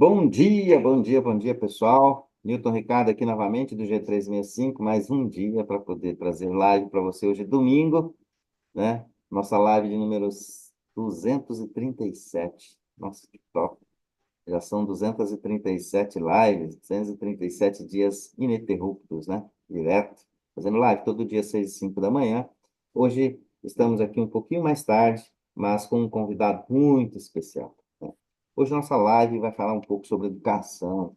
Bom dia, bom dia, bom dia, pessoal. Newton Ricardo aqui novamente do G365, mais um dia para poder trazer live para você hoje, domingo, né? Nossa live de números 237. Nossa, que top! Já são 237 lives, 237 dias ininterruptos, né? Direto, fazendo live todo dia, 6 e 5 da manhã. Hoje estamos aqui um pouquinho mais tarde, mas com um convidado muito especial, né? Hoje nossa live vai falar um pouco sobre educação.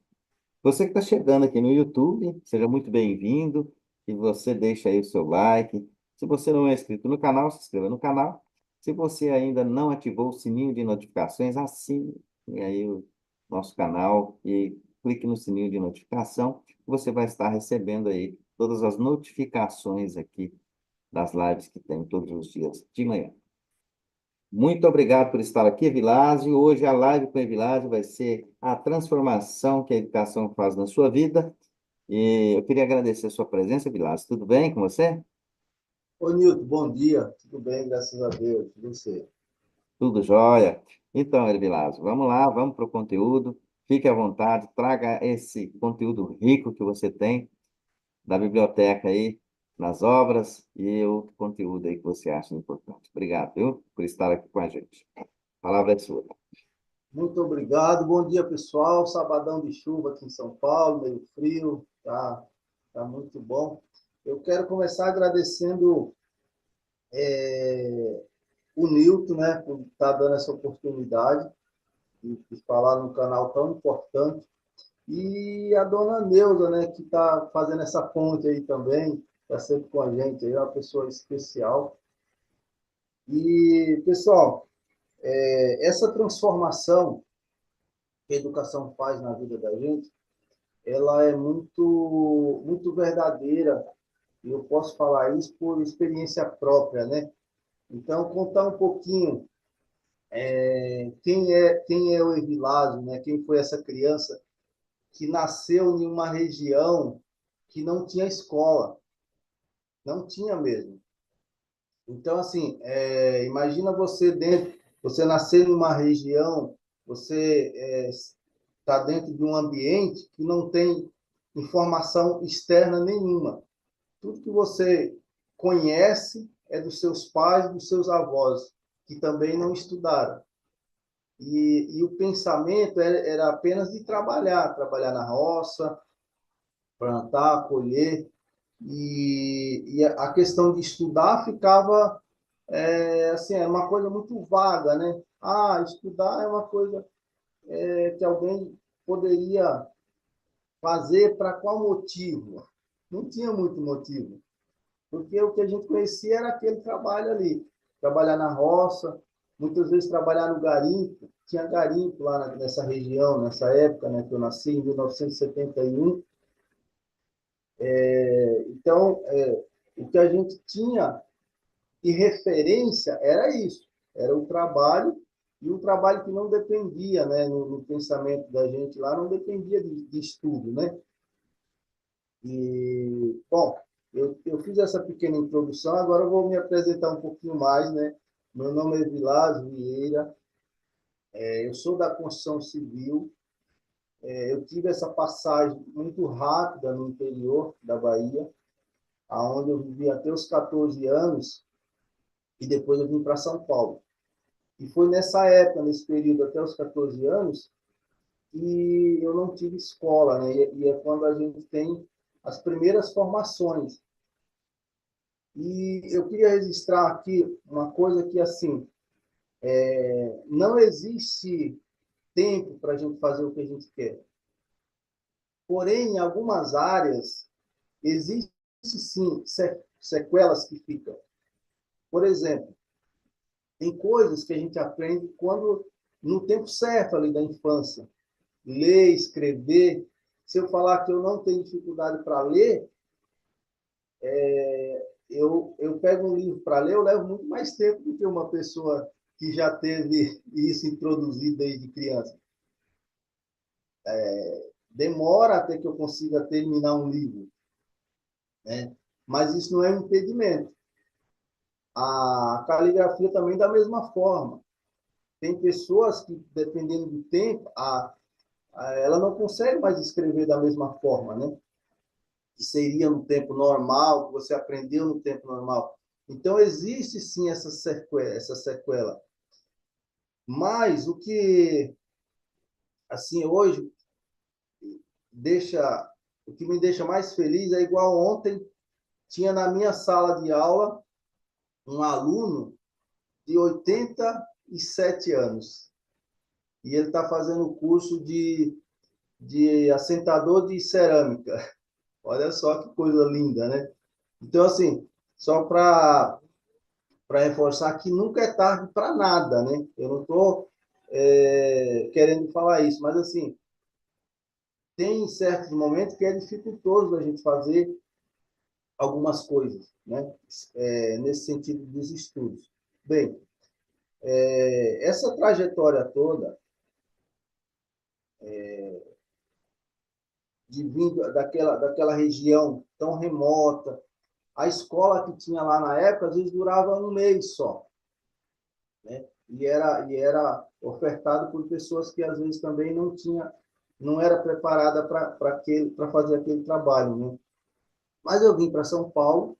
Você que está chegando aqui no YouTube, seja muito bem-vindo e você deixa aí o seu like. Se você não é inscrito no canal, se inscreva no canal. Se você ainda não ativou o sininho de notificações, assine aí o nosso canal e clique no sininho de notificação. Você vai estar recebendo aí todas as notificações aqui das lives que tem todos os dias de manhã. Muito obrigado por estar aqui, Evilásio. Hoje a live com o Evilásio vai ser a transformação que a educação faz na sua vida. E eu queria agradecer a sua presença, Evilásio. Tudo bem com você? Ô, Nilton, bom dia. Tudo bem, graças a Deus. E você? Tudo jóia. Então, Evilásio, vamos lá, vamos para o conteúdo. Fique à vontade, traga esse conteúdo rico que você tem da biblioteca aí, nas obras e outro conteúdo aí que você acha importante. Obrigado, viu, por estar aqui com a gente. A palavra é sua. Muito obrigado. Bom dia, pessoal. Sabadão de chuva aqui em São Paulo, meio frio. Tá muito bom. Eu quero começar agradecendo o Nilton, né, por estar dando essa oportunidade de falar num canal tão importante. E a dona Neuza, né, que está fazendo essa ponte aí também, está sempre com a gente, aí, é uma pessoa especial. E, pessoal, essa transformação que a educação faz na vida da gente, ela é muito verdadeira, e eu posso falar isso por experiência própria, né? Então, contar um pouquinho quem é o Evilásio, né? Quem foi essa criança que nasceu em uma região que não tinha escola, não tinha mesmo. Então, assim, imagina você nascer numa região, você está dentro de um ambiente que não tem informação externa nenhuma. Tudo que você conhece é dos seus pais, dos seus avós, que também não estudaram. E o pensamento era apenas de trabalhar na roça, plantar, colher, e a questão de estudar ficava assim, é uma coisa muito vaga, né? Ah, estudar é uma coisa que alguém poderia fazer para qual motivo? Não tinha muito motivo, porque o que a gente conhecia era aquele trabalho ali, trabalhar na roça, muitas vezes trabalhar no garimpo, tinha garimpo lá nessa região, nessa época, né, que eu nasci, em 1971. Então, o que a gente tinha de referência era isso, era o trabalho, e um trabalho que não dependia, né, no pensamento da gente lá, não dependia de estudo, né? E, bom, eu fiz essa pequena introdução, agora eu vou me apresentar um pouquinho mais, né? Meu nome é Vilásio Vieira, eu sou da construção civil, eu tive essa passagem muito rápida no interior da Bahia, aonde eu vivi até os 14 anos, e depois eu vim para São Paulo. E foi nessa época, nesse período até os 14 anos, que eu não tive escola, né? E é quando a gente tem as primeiras formações. E eu queria registrar aqui uma coisa que, assim, não existe tempo para a gente fazer o que a gente quer. Porém, em algumas áreas, existe sim sequelas que ficam. Por exemplo, tem coisas que a gente aprende quando no tempo certo ali da infância. Ler, escrever. Se eu falar que eu não tenho dificuldade para ler, eu pego um livro para ler, eu levo muito mais tempo do que uma pessoa que já teve isso introduzido desde criança. Demora até que eu consiga terminar um livro, né? Mas isso não é um impedimento. A caligrafia também da mesma forma. Tem pessoas que, dependendo do tempo, ela não consegue mais escrever da mesma forma, né? Que seria no tempo normal, que você aprendeu no tempo normal. Então, existe sim essa sequela, essa sequela. Mas o que, assim, hoje deixa, o que me deixa mais feliz é igual ontem, tinha na minha sala de aula um aluno de 87 anos. E ele está fazendo o curso de assentador de cerâmica. Olha só que coisa linda, né? Então, assim, só para reforçar que nunca é tarde para nada, né? Eu não estou querendo falar isso, mas, assim, tem certos momentos que é dificultoso a gente fazer algumas coisas, né? Nesse sentido dos estudos. Bem, essa trajetória toda de vindo daquela região tão remota, a escola que tinha lá na época, às vezes durava um mês só, né? E era ofertado por pessoas que às vezes também não era preparada para fazer aquele trabalho, né? Mas eu vim para São Paulo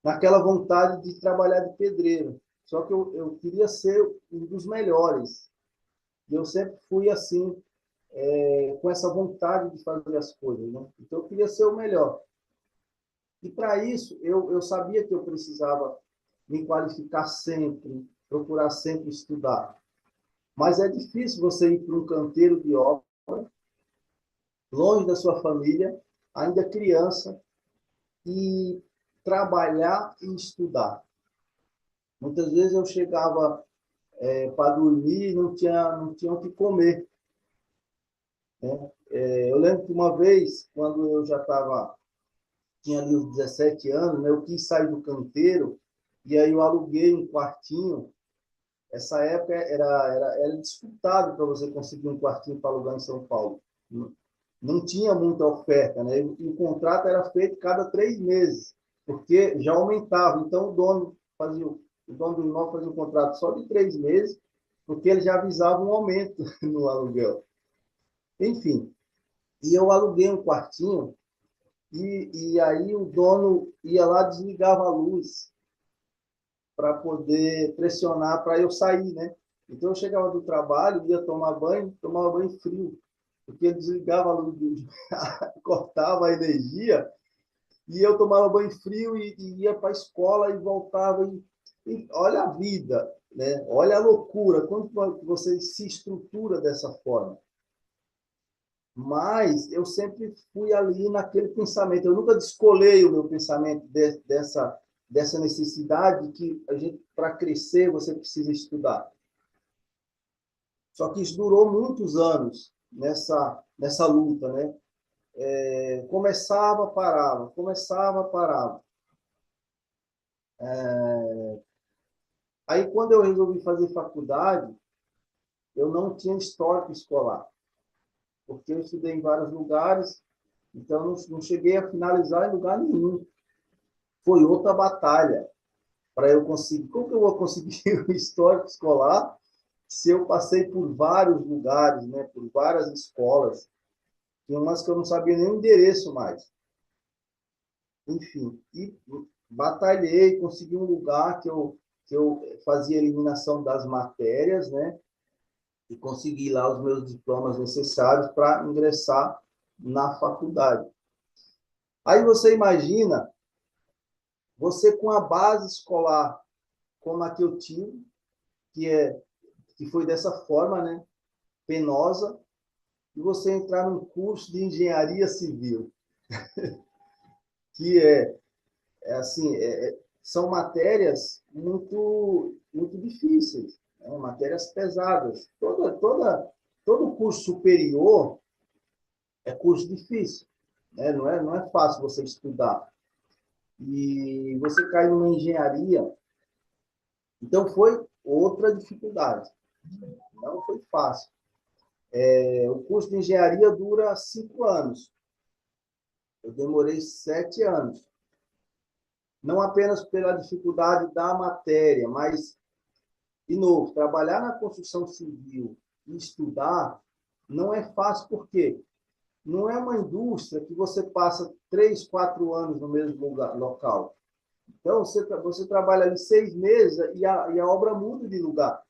naquela vontade de trabalhar de pedreiro. Só que eu queria ser um dos melhores. E eu sempre fui assim, com essa vontade de fazer as coisas, né? Então eu queria ser o melhor. E para isso, eu sabia que eu precisava me qualificar sempre, procurar sempre estudar. Mas é difícil você ir para um canteiro de obra, longe da sua família, ainda criança, e trabalhar e estudar. Muitas vezes eu chegava para dormir e não tinha o que comer, né? Eu lembro que uma vez, quando eu já tinha ali os 17 anos, né, eu quis sair do canteiro e aí eu aluguei um quartinho. Essa época era disputado para você conseguir um quartinho para alugar em São Paulo. Não tinha muita oferta, né? E o contrato era feito cada 3 meses, porque já aumentava. Então, o dono do imóvel fazia um contrato só de 3 meses, porque ele já avisava um aumento no aluguel. Enfim, e eu aluguei um quartinho e aí o dono ia lá, desligava a luz para poder pressionar para eu sair, né? Então eu chegava do trabalho, ia tomava banho frio, porque ele desligava a luz, cortava a energia, e eu tomava banho frio e ia para a escola e voltava. E olha a vida, né? Olha a loucura, quando você se estrutura dessa forma. Mas eu sempre fui ali naquele pensamento. Eu nunca descolei o meu pensamento dessa necessidade que a gente, para crescer, você precisa estudar. Só que isso durou muitos anos nessa luta, né? Começava, parava, começava, parava. Aí, quando eu resolvi fazer faculdade, eu não tinha histórico escolar, porque eu estudei em vários lugares, então não cheguei a finalizar em lugar nenhum. Foi outra batalha para eu conseguir. Como que eu vou conseguir o histórico escolar se eu passei por vários lugares, né? Por várias escolas? Tinha umas que eu não sabia nem o endereço mais. Enfim, e batalhei, consegui um lugar que eu fazia eliminação das matérias, né? E consegui lá os meus diplomas necessários para ingressar na faculdade. Aí você imagina, você com a base escolar como a que eu tive, que foi dessa forma, né? Penosa, e você entrar num curso de engenharia civil, que assim, são matérias muito difíceis, né? Matérias pesadas. Todo curso superior é curso difícil, né? Não é fácil você estudar. E você cai numa engenharia, então foi outra dificuldade. Não foi fácil. O curso de engenharia dura 5 anos. Eu demorei 7 anos. Não apenas pela dificuldade da matéria, mas, de novo, trabalhar na construção civil e estudar não é fácil, porque não é uma indústria que você passa 3, 4 anos no mesmo local. Então, você trabalha ali 6 meses e a obra muda de lugar.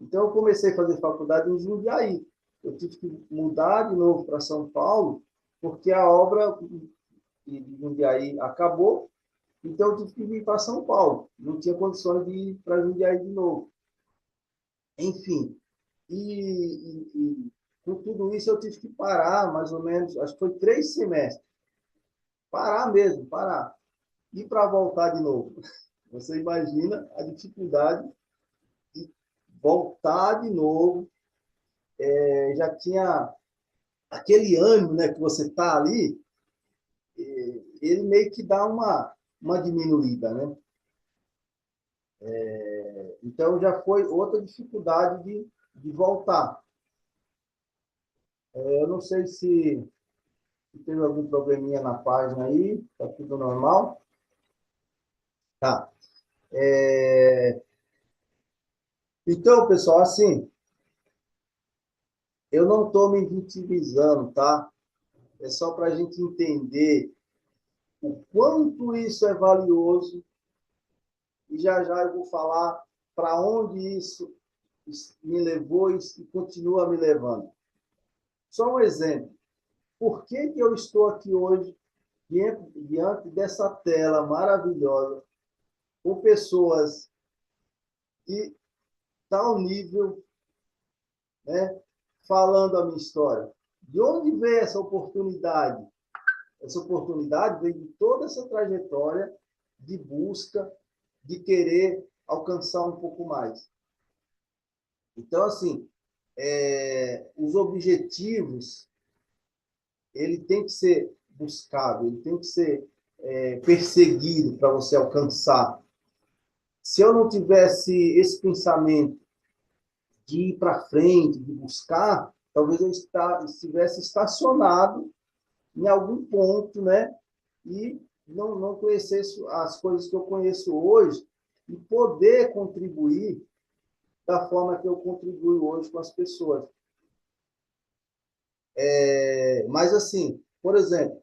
Então, eu comecei a fazer faculdade em Jundiaí. Eu tive que mudar de novo para São Paulo, porque a obra de Jundiaí acabou, então eu tive que vir para São Paulo. Não tinha condições de ir para Jundiaí de novo. Enfim, com tudo isso eu tive que parar, mais ou menos, acho que foi 3 semestres. Parar mesmo, parar. E para voltar de novo. Você imagina a dificuldade de voltar de novo. Já tinha aquele ânimo, né, que você está ali, ele meio que dá uma diminuída, né? Então já foi outra dificuldade de voltar. Eu não sei se teve algum probleminha na página aí, está tudo normal. Tá. Então, pessoal, assim, eu não estou me vitimizando, tá? É só para a gente entender o quanto isso é valioso, e já já eu vou falar para onde isso me levou e continua me levando. Só um exemplo. Por que eu estou aqui hoje, diante dessa tela maravilhosa, com pessoas de tal nível, né, falando a minha história? De onde veio essa oportunidade? Essa oportunidade vem de toda essa trajetória de busca, de querer alcançar um pouco mais. Então, assim, os objetivos, ele tem que ser buscado, ele tem que ser perseguido para você alcançar. Se eu não tivesse esse pensamento de ir para frente, de buscar, talvez eu estivesse estacionado em algum ponto, né? E não conhecesse as coisas que eu conheço hoje e poder contribuir da forma que eu contribuo hoje com as pessoas. Mas, assim, por exemplo,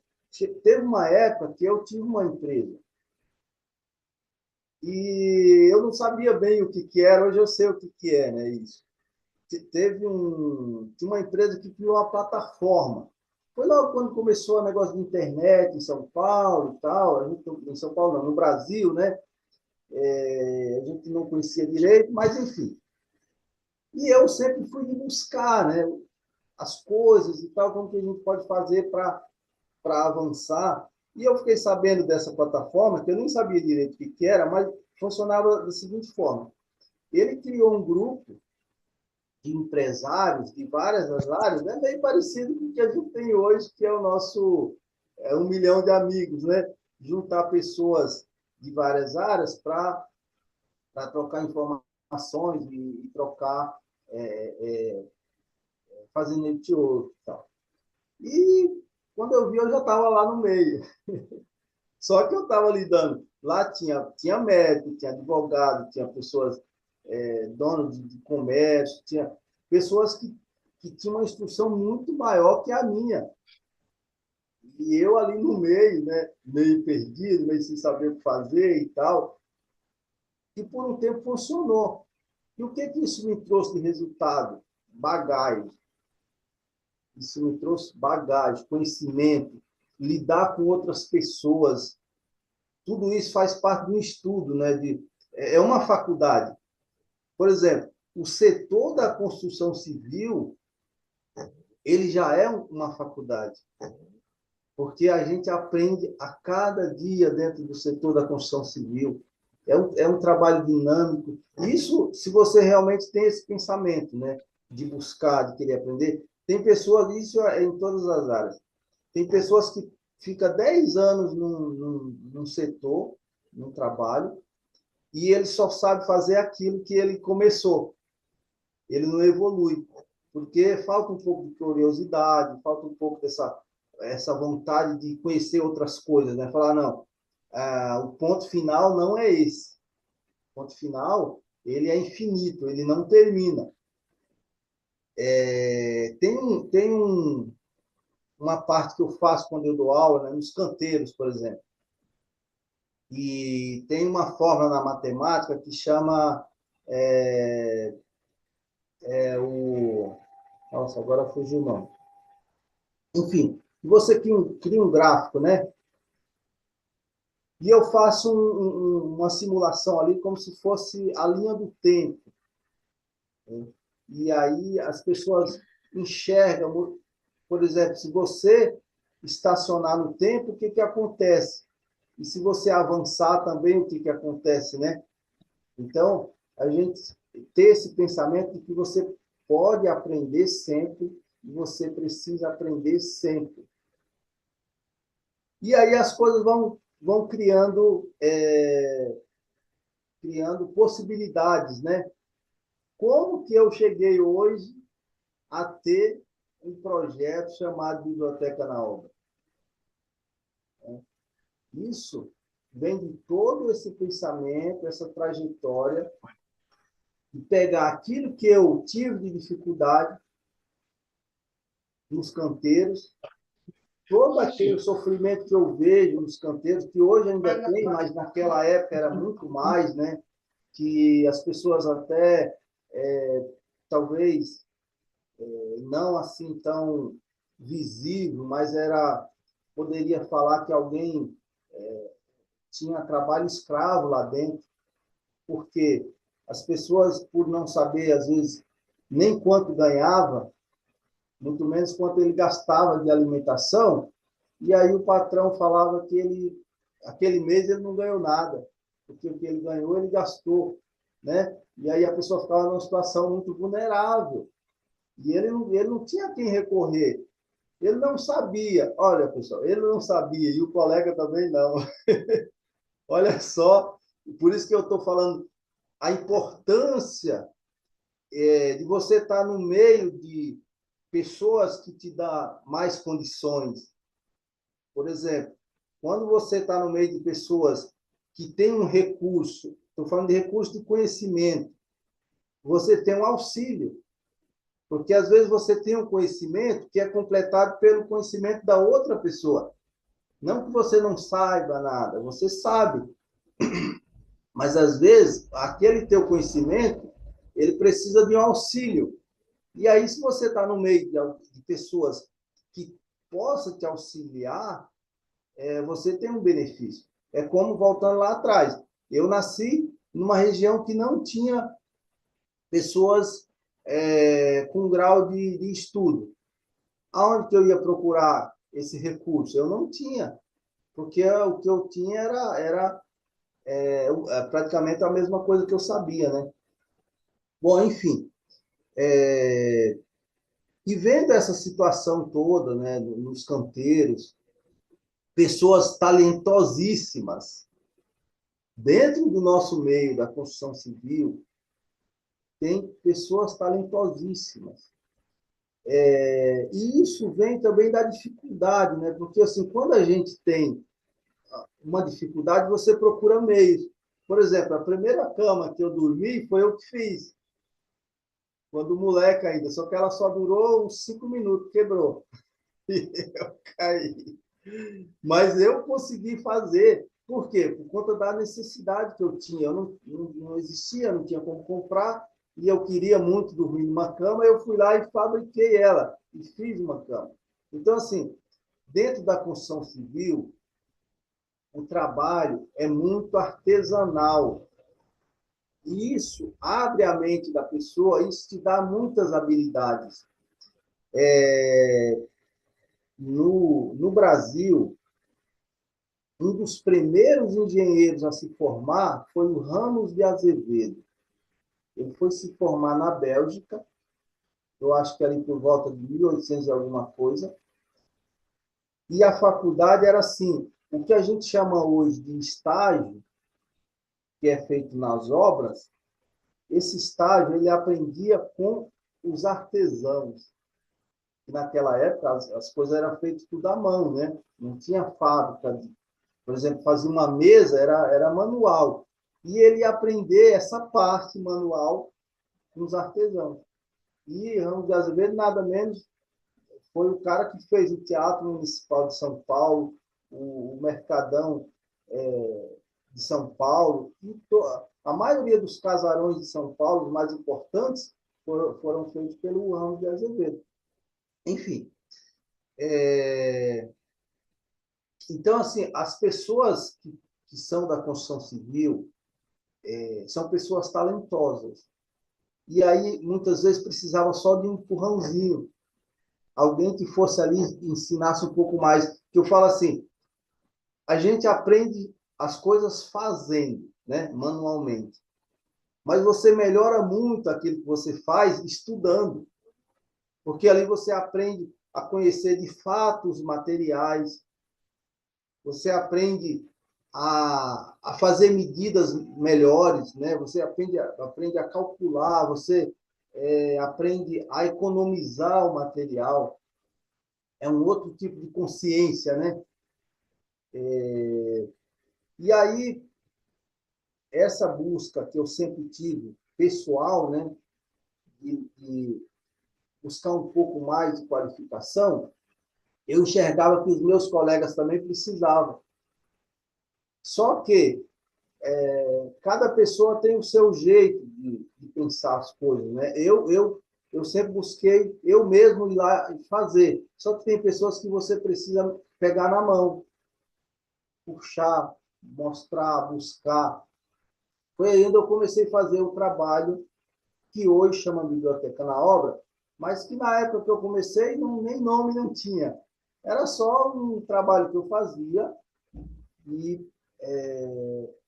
teve uma época que eu tive uma empresa e eu não sabia bem o que era, hoje eu sei o que é, né, isso. Tinha uma empresa que criou uma plataforma. Foi logo quando começou o negócio de internet em São Paulo e tal, em São Paulo não, no Brasil, né? A gente não conhecia direito, mas enfim. E eu sempre fui buscar, né, as coisas e tal, como que a gente pode fazer para avançar. E eu fiquei sabendo dessa plataforma, que eu nem sabia direito o que era, mas funcionava da seguinte forma. Ele criou um grupo de empresários de várias áreas, né? Bem parecido com o que a gente tem hoje, que é o nosso 1 milhão de amigos, né? Juntar pessoas de várias áreas para trocar informações e trocar, fazendo network e tal. E quando eu vi, eu já estava lá no meio. Só que eu estava lidando. Lá tinha médico, tinha advogado, tinha pessoas, donos de comércio, tinha pessoas que tinham uma instrução muito maior que a minha. E eu ali no meio, né, meio perdido, meio sem saber o que fazer e tal. E por um tempo funcionou. E o que isso me trouxe de resultado? Bagagem. Isso me trouxe bagagem, conhecimento, lidar com outras pessoas. Tudo isso faz parte do estudo, né? É uma faculdade. Por exemplo, o setor da construção civil, ele já é uma faculdade, porque a gente aprende a cada dia dentro do setor da construção civil. É um trabalho dinâmico. Isso, se você realmente tem esse pensamento, né, de buscar, de querer aprender. Tem pessoas, isso é em todas as áreas. Tem pessoas que ficam 10 anos num setor, num trabalho, e ele só sabe fazer aquilo que ele começou. Ele não evolui, porque falta um pouco de curiosidade, falta um pouco essa vontade de conhecer outras coisas, né? Falar, não, o ponto final não é esse. O ponto final, ele é infinito, ele não termina. Tem uma parte que eu faço quando eu dou aula, né, nos canteiros, por exemplo. E tem uma fórmula na matemática que chama é, o... Nossa, agora fugiu o nome. Enfim, você cria um gráfico, né? E eu faço uma simulação ali como se fosse a linha do tempo. Né? E aí as pessoas enxergam, por exemplo, se você estacionar no tempo, o que, que acontece? E se você avançar também, o que, que acontece, né? Então, a gente ter esse pensamento de que você pode aprender sempre e você precisa aprender sempre. E aí as coisas vão criando possibilidades, né? Como que eu cheguei hoje a ter um projeto chamado Biblioteca na Obra? Isso vem de todo esse pensamento, essa trajetória, de pegar aquilo que eu tive de dificuldade nos canteiros, todo aquele sofrimento que eu vejo nos canteiros, que hoje ainda tem, mas naquela época era muito mais, né? Que as pessoas até, talvez, não assim tão visível, mas poderia falar que alguém tinha trabalho escravo lá dentro, porque as pessoas, por não saber, às vezes, nem quanto ganhava, muito menos quanto ele gastava de alimentação, e aí o patrão falava que aquele mês ele não ganhou nada, porque o que ele ganhou, ele gastou, né? E aí a pessoa ficava numa situação muito vulnerável, e ele não tinha quem recorrer. Ele não sabia, olha, pessoal, ele não sabia, e o colega também não. Olha só, por isso que eu estou falando a importância de você estar no meio de pessoas que te dão mais condições. Por exemplo, quando você está no meio de pessoas que têm um recurso, estou falando de recurso de conhecimento, você tem um auxílio, porque às vezes você tem um conhecimento que é completado pelo conhecimento da outra pessoa. Não que você não saiba nada, você sabe, mas às vezes aquele teu conhecimento ele precisa de um auxílio. E aí, se você está no meio de pessoas que possam te auxiliar, você tem um benefício. É como voltando lá atrás. Eu nasci numa região que não tinha pessoas com grau de estudo. Aonde que eu ia procurar esse recurso? Eu não tinha, porque o que eu tinha era praticamente a mesma coisa que eu sabia, né? Bom, enfim, e vendo essa situação toda, né, nos canteiros, pessoas talentosíssimas dentro do nosso meio da construção civil, tem pessoas talentosíssimas. E isso vem também da dificuldade, né? Porque assim, quando a gente tem uma dificuldade, você procura meios. Por exemplo, a primeira cama que eu dormi foi eu que fiz, quando moleque ainda, só que ela só durou uns 5 minutos, quebrou. E eu caí. Mas eu consegui fazer. Por quê? Por conta da necessidade que eu tinha. Eu não existia, não tinha como comprar, e eu queria muito dormir numa cama, eu fui lá e fabriquei ela, e fiz uma cama. Então, assim, dentro da construção civil, o trabalho é muito artesanal. E isso abre a mente da pessoa, isso te dá muitas habilidades. No Brasil, um dos primeiros engenheiros a se formar foi o Ramos de Azevedo. Ele foi se formar na Bélgica, eu acho que ali por volta de 1800 e alguma coisa, e a faculdade era assim, o que a gente chama hoje de estágio, que é feito nas obras, esse estágio ele aprendia com os artesãos. E naquela época as coisas eram feitas tudo à mão, né? Não tinha fábrica. Por exemplo, fazer uma mesa era manual. E ele ia aprender essa parte manual com os artesãos. E Ramos de Azevedo, nada menos, foi o cara que fez o Teatro Municipal de São Paulo, o Mercadão de São Paulo, e a maioria dos casarões de São Paulo, os mais importantes, foram feitos pelo Ramos de Azevedo. Enfim, então, assim, as pessoas que são da construção civil são pessoas talentosas. E aí, muitas vezes, precisava só de um empurrãozinho, alguém que fosse ali e ensinasse um pouco mais. Que eu falo assim, a gente aprende as coisas fazendo, né, manualmente. Mas você melhora muito aquilo que você faz estudando, porque ali você aprende a conhecer de fato os materiais, você aprende a fazer medidas melhores, né? Você aprende a calcular, você aprende a economizar o material. É um outro tipo de consciência, né? E aí, essa busca que eu sempre tive, pessoal, né? De buscar um pouco mais de qualificação, eu enxergava que os meus colegas também precisavam. Só que cada pessoa tem o seu jeito de pensar as coisas, né? Eu sempre busquei eu mesmo ir lá e fazer. Só que tem pessoas que você precisa pegar na mão, puxar, mostrar, buscar. Foi aí onde eu comecei a fazer o trabalho que hoje chama Biblioteca na Obra, mas que na época que eu comecei nem nome não tinha. Era só um trabalho que eu fazia e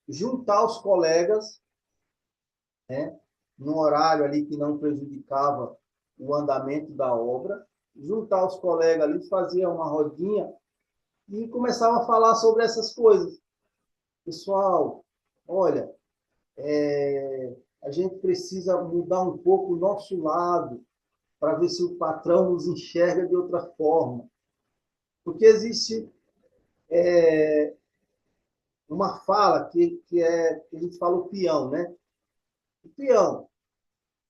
juntar os colegas, né, num horário ali que não prejudicava o andamento da obra, juntar os colegas ali, fazia uma rodinha e começava a falar sobre essas coisas. Pessoal, olha, a gente precisa mudar um pouco o nosso lado para ver se o patrão nos enxerga de outra forma. Porque existe uma fala que a gente fala o peão, né? O peão,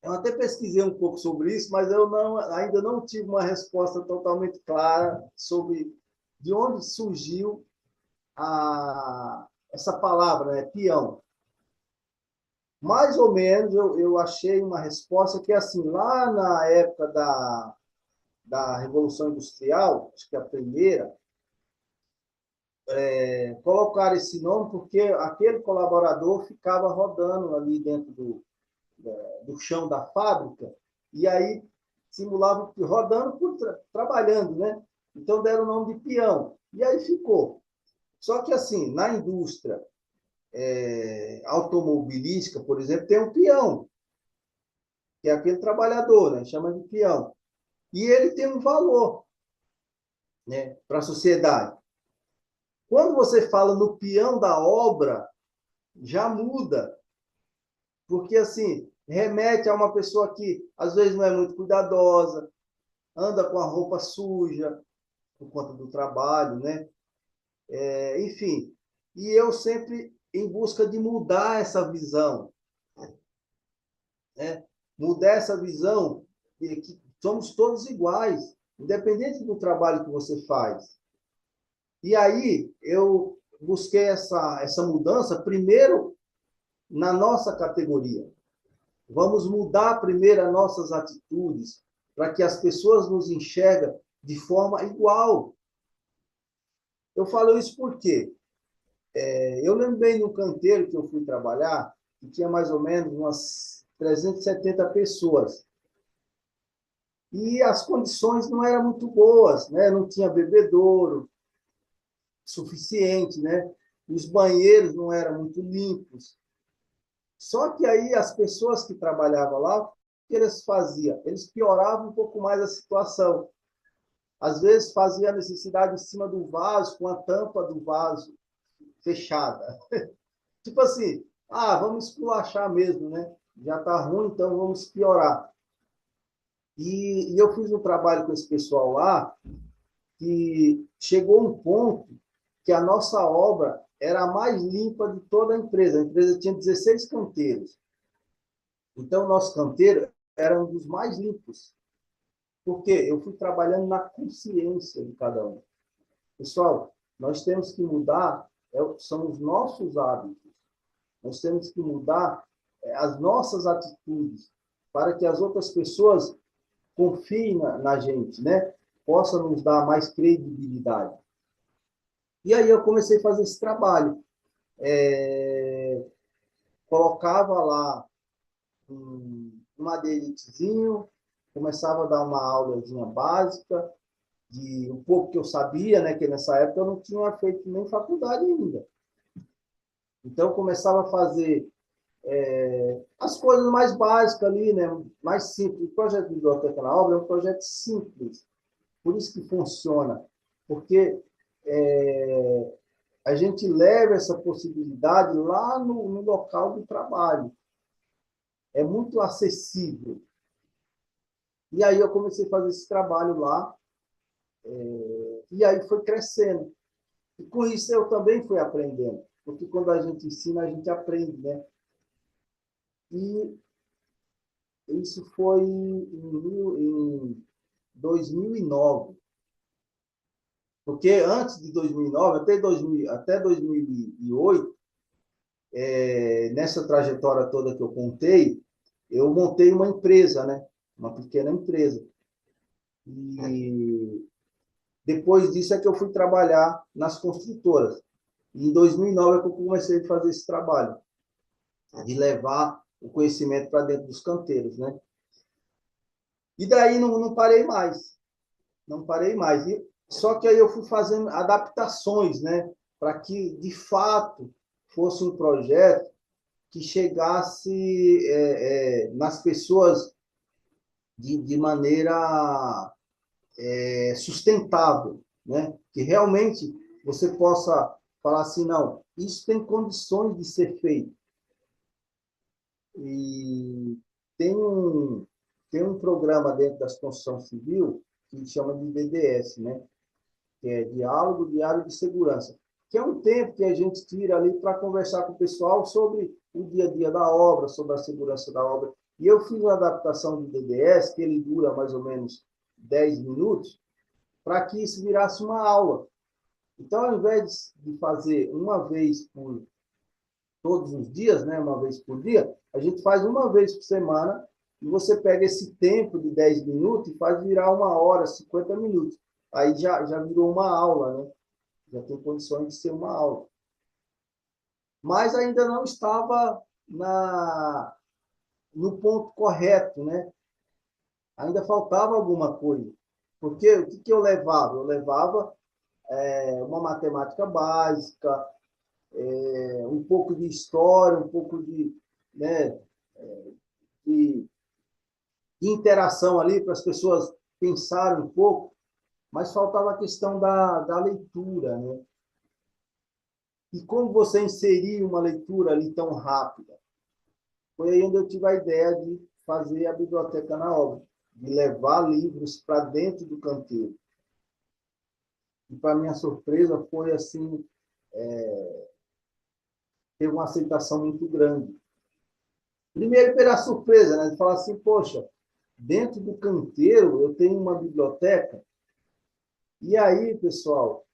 eu até pesquisei um pouco sobre isso, mas ainda não tive uma resposta totalmente clara sobre de onde surgiu essa palavra, né, peão. Mais ou menos eu achei uma resposta que é assim, lá na época da Revolução Industrial, acho que é a primeira, colocaram esse nome porque aquele colaborador ficava rodando ali dentro do chão da fábrica, e aí simulava rodando, trabalhando, né? Então deram o nome de peão. E aí ficou. Só que assim, na indústria automobilística, por exemplo, tem um peão, que é aquele trabalhador, né? Chama de peão. E ele tem um valor, né, para a sociedade. Quando você fala no peão da obra, já muda, porque assim, remete a uma pessoa que às vezes não é muito cuidadosa, anda com a roupa suja por conta do trabalho, né? Enfim, e eu sempre em busca de mudar essa visão, né? Mudar essa visão de que somos todos iguais, independente do trabalho que você faz. E aí eu busquei essa mudança primeiro na nossa categoria. Vamos mudar primeiro as nossas atitudes para que as pessoas nos enxerguem de forma igual. Eu falo isso porque eu lembrei no canteiro que eu fui trabalhar, que tinha mais ou menos umas 370 pessoas. E as condições não eram muito boas, né? Não tinha bebedouro suficiente, né? Os banheiros não eram muito limpos. Só que aí as pessoas que trabalhavam lá, o que eles faziam? Eles pioravam um pouco mais a situação. Às vezes fazia a necessidade em cima do vaso, com a tampa do vaso fechada. Tipo assim, vamos esculachar mesmo, né? Já está ruim, então vamos piorar. E eu fiz um trabalho com esse pessoal lá, que chegou um ponto que a nossa obra era a mais limpa de toda a empresa. A empresa tinha 16 canteiros. Então, o nosso canteiro era um dos mais limpos, porque eu fui trabalhando na consciência de cada um. Pessoal, nós temos que mudar, são os nossos hábitos, nós temos que mudar as nossas atitudes, para que as outras pessoas confiem na gente, né? Possa nos dar mais credibilidade. E aí eu comecei a fazer esse trabalho. Colocava lá um madeiritezinho, começava a dar uma aulazinha básica, de um pouco que eu sabia, né? Que nessa época eu não tinha feito nem faculdade ainda. Então, eu começava a fazer as coisas mais básicas ali, né? Mais simples. O projeto de Biblioteca na Obra é um projeto simples. Por isso que funciona. Porque a gente leva essa possibilidade lá no local do trabalho. É muito acessível. E aí eu comecei a fazer esse trabalho lá, e aí foi crescendo. E com isso eu também fui aprendendo. Porque quando a gente ensina, a gente aprende, né? E isso foi em 2009. Porque antes de 2009, até 2008, nessa trajetória toda que eu contei, eu montei uma empresa, né? Uma pequena empresa. E depois disso é que eu fui trabalhar nas construtoras. E em 2009 é que eu comecei a fazer esse trabalho, de levar o conhecimento para dentro dos canteiros, né? E daí não parei mais. Não parei mais. Só que aí eu fui fazendo adaptações, né? Para que, de fato, fosse um projeto que chegasse nas pessoas de maneira sustentável, né? Que realmente você possa falar assim, não, isso tem condições de ser feito. E tem tem um programa dentro da construção civil que chama de DDS, né? Que é Diálogo Diário de Segurança, que é um tempo que a gente tira ali para conversar com o pessoal sobre o dia a dia da obra, sobre a segurança da obra. E eu fiz uma adaptação do DDS, que ele dura mais ou menos 10 minutos, para que isso virasse uma aula. Então, ao invés de fazer uma vez por todos os dias, né, uma vez por dia, a gente faz uma vez por semana e você pega esse tempo de 10 minutos e faz virar uma hora, 50 minutos. Aí já virou uma aula, né? Já tem condições de ser uma aula. Mas ainda não estava no ponto correto, né? Ainda faltava alguma coisa. Porque o que eu levava? Eu levava uma matemática básica, um pouco de história, um pouco né, de, de interação ali para as pessoas pensarem um pouco, mas faltava a questão da leitura, né? E como você inserir uma leitura ali tão rápida? Foi aí onde eu tive a ideia de fazer a biblioteca na obra, de levar livros para dentro do canteiro. E, para minha surpresa, foi assim, teve uma aceitação muito grande. Primeiro, pela surpresa, né? De falar assim, poxa, dentro do canteiro eu tenho uma biblioteca. E aí, pessoal,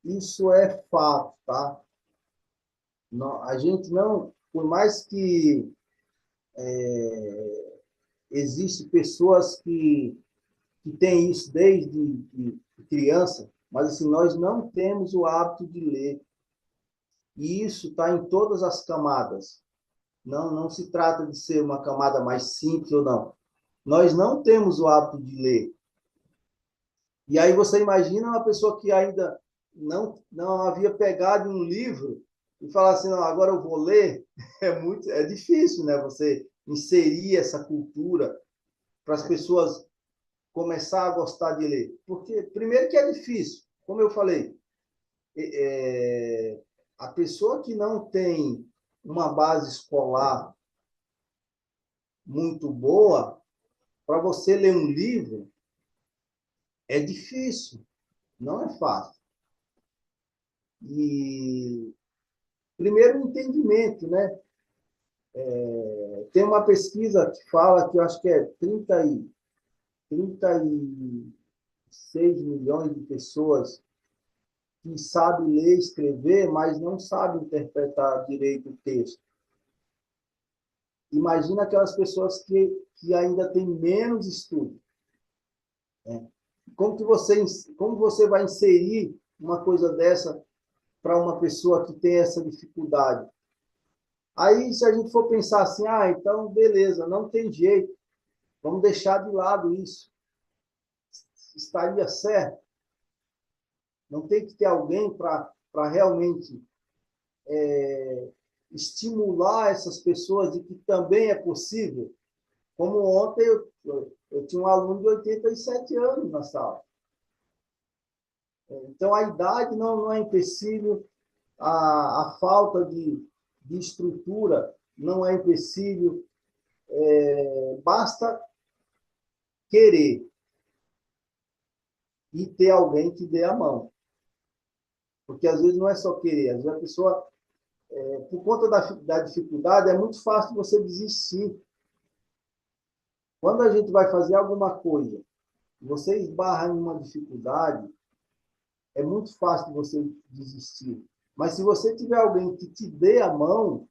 isso é fato, tá? Não, a gente não, por mais que existem pessoas que têm isso desde de criança, mas assim, nós não temos o hábito de ler. E isso está em todas as camadas. Não se trata de ser uma camada mais simples ou não. Nós não temos o hábito de ler. E aí você imagina uma pessoa que ainda não havia pegado um livro e falar assim, não, agora eu vou ler. É difícil, né? Você inserir essa cultura para as pessoas começar a gostar de ler. Porque, primeiro que é difícil, como eu falei, a pessoa que não tem uma base escolar muito boa, para você ler um livro, é difícil, não é fácil. E primeiro o entendimento, né? Tem uma pesquisa que fala que eu acho que é 36 milhões de pessoas que sabem ler e escrever, mas não sabem interpretar direito o texto. Imagina aquelas pessoas que ainda têm menos estudo. Né? Como você vai inserir uma coisa dessa para uma pessoa que tem essa dificuldade? Aí, se a gente for pensar assim, então, beleza, não tem jeito, vamos deixar de lado isso. Estaria certo? Não tem que ter alguém para realmente estimular essas pessoas de que também é possível. Como ontem eu tinha um aluno de 87 anos na sala. Então, a idade não é empecilho, a falta de estrutura não é empecilho, basta querer e ter alguém que dê a mão. Porque às vezes não é só querer, às vezes a pessoa, por conta da dificuldade, é muito fácil você desistir. Quando a gente vai fazer alguma coisa, você esbarra em uma dificuldade, é muito fácil você desistir. Mas se você tiver alguém que te dê a mão,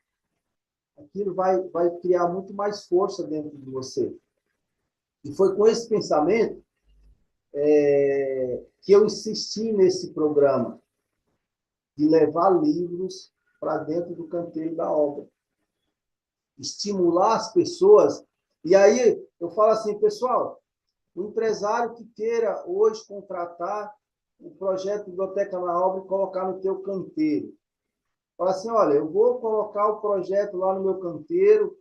aquilo vai criar muito mais força dentro de você. E foi com esse pensamento que eu insisti nesse programa, de levar livros para dentro do canteiro da obra. Estimular as pessoas. E aí eu falo assim, pessoal, o empresário que queira hoje contratar o projeto Biblioteca na Obra e colocar no teu canteiro. Fala assim, olha, eu vou colocar o projeto lá no meu canteiro.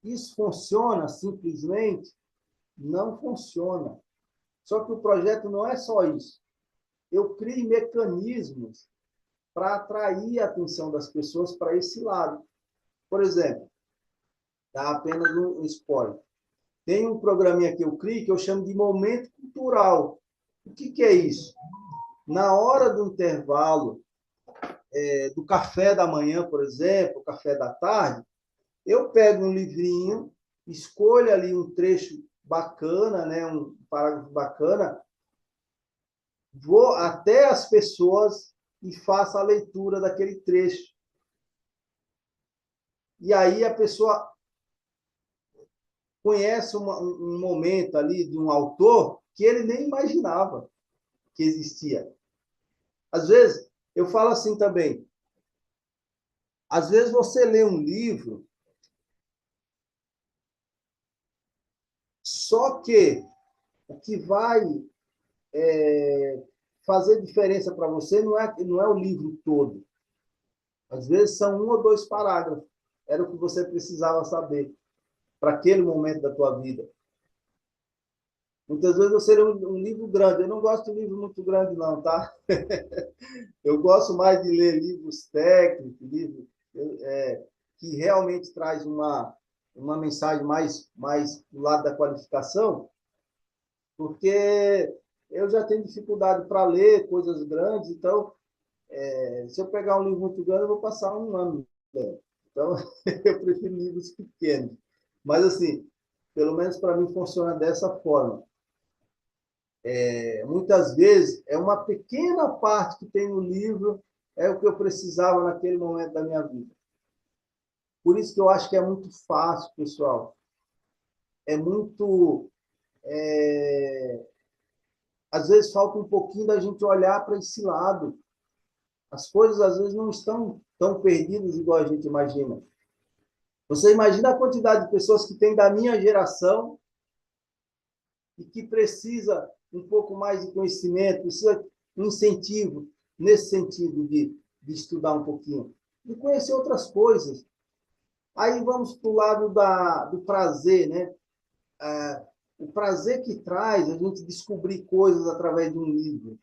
Isso funciona simplesmente? Não funciona. Só que o projeto não é só isso. Eu crio mecanismos para atrair a atenção das pessoas para esse lado. Por exemplo, dá apenas um spoiler. Tem um programinha que eu crio que eu chamo de momento cultural. O que é isso? Na hora do intervalo, do café da manhã, por exemplo, café da tarde, eu pego um livrinho, escolho ali um trecho bacana, né, um parágrafo bacana, vou até as pessoas e faço a leitura daquele trecho. E aí a pessoa conhece um momento ali de um autor que ele nem imaginava que existia. Às vezes, eu falo assim também, às vezes você lê um livro, só que o que vai fazer diferença para você não é o livro todo. Às vezes são um ou dois parágrafos. Era o que você precisava saber para aquele momento da tua vida. Muitas vezes você lê um livro grande. Eu não gosto de livro muito grande, não, tá? Eu gosto mais de ler livros técnicos, livros que realmente traz uma mensagem mais do lado da qualificação, porque eu já tenho dificuldade para ler coisas grandes, então, se eu pegar um livro muito grande, eu vou passar um ano lendo. Então, eu prefiro livros pequenos. Mas, assim, pelo menos para mim funciona dessa forma. Muitas vezes, é uma pequena parte que tem no livro, é o que eu precisava naquele momento da minha vida. Por isso que eu acho que é muito fácil, pessoal. É muito. Às vezes falta um pouquinho da gente olhar para esse lado. As coisas, às vezes, não estão tão perdidas igual a gente imagina. Você imagina a quantidade de pessoas que tem da minha geração e que precisa um pouco mais de conhecimento, precisa um incentivo nesse sentido de estudar um pouquinho, de conhecer outras coisas. Aí vamos para o lado do prazer, né? O prazer que traz a gente descobrir coisas através de um livro.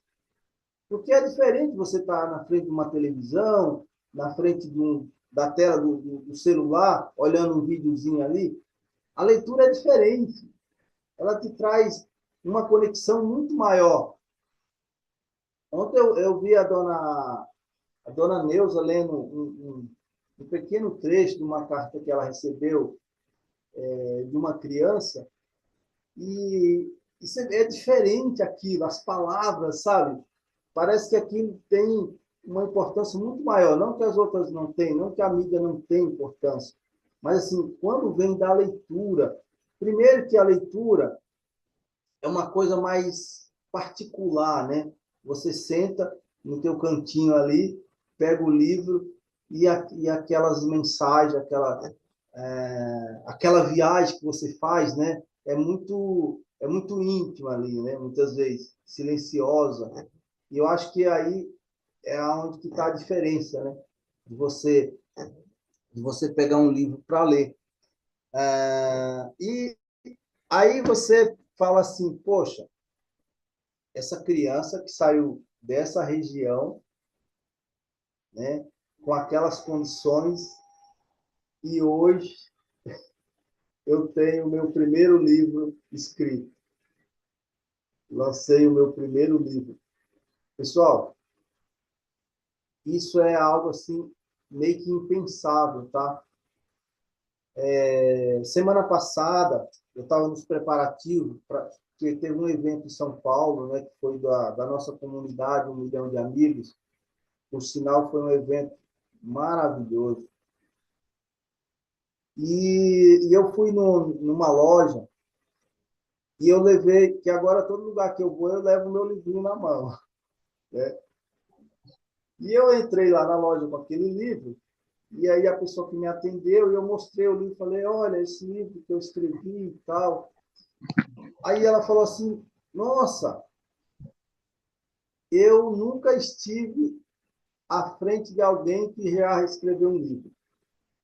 Porque é diferente você estar na frente de uma televisão, na frente da tela do celular, olhando um videozinho ali. A leitura é diferente. Ela te traz uma conexão muito maior. Ontem eu vi a dona Neuza lendo um pequeno trecho de uma carta que ela recebeu de uma criança, e isso é diferente aquilo, as palavras, sabe? Parece que aquilo tem uma importância muito maior, não que as outras não tenham, não que a mídia não tenha importância, mas assim, quando vem da leitura, primeiro que a leitura é uma coisa mais particular, né? Você senta no teu cantinho ali, pega o livro e aquelas mensagens, aquela viagem que você faz, né? É muito íntima ali, né? Muitas vezes silenciosa. E eu acho que aí é onde que está a diferença, né? De você de você pegar um livro para ler. E aí você fala assim, poxa, essa criança que saiu dessa região, né, com aquelas condições, e hoje eu tenho o meu primeiro livro escrito. Lancei o meu primeiro livro. Pessoal, isso é algo assim meio que impensável, tá? Semana passada eu estava nos preparativos para que teve um evento em São Paulo, né, que foi da nossa comunidade, 1 milhão de amigos. Por sinal, foi um evento maravilhoso. E eu fui numa loja e eu levei, que agora todo lugar que eu vou, eu levo o meu livrinho na mão, né? E eu entrei lá na loja com aquele livro, e aí a pessoa que me atendeu, eu mostrei o livro, falei, olha, esse livro que eu escrevi e tal. Aí ela falou assim, nossa, eu nunca estive à frente de alguém que já escreveu um livro.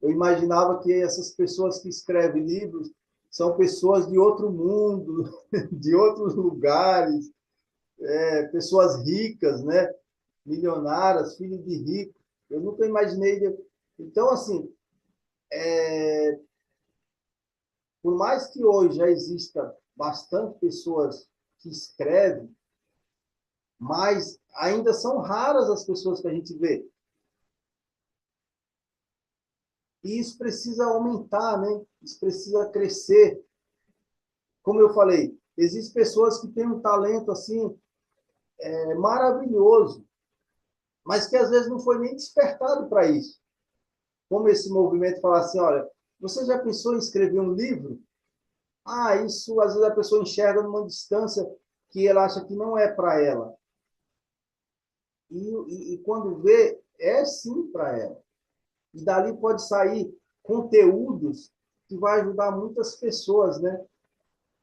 Eu imaginava que essas pessoas que escrevem livros são pessoas de outro mundo, de outros lugares, pessoas ricas, né? Milionárias, filhos de ricos. Eu nunca imaginei. Então, assim, por mais que hoje já exista bastante pessoas que escrevem, mas ainda são raras as pessoas que a gente vê. E isso precisa aumentar, né? Isso precisa crescer. Como eu falei, existem pessoas que têm um talento assim maravilhoso, mas que às vezes não foi nem despertado para isso. Como esse movimento fala assim, olha, você já pensou em escrever um livro? Ah, isso às vezes a pessoa enxerga numa distância que ela acha que não é para ela. E quando vê, é sim para ela. E dali pode sair conteúdos que vai ajudar muitas pessoas, né?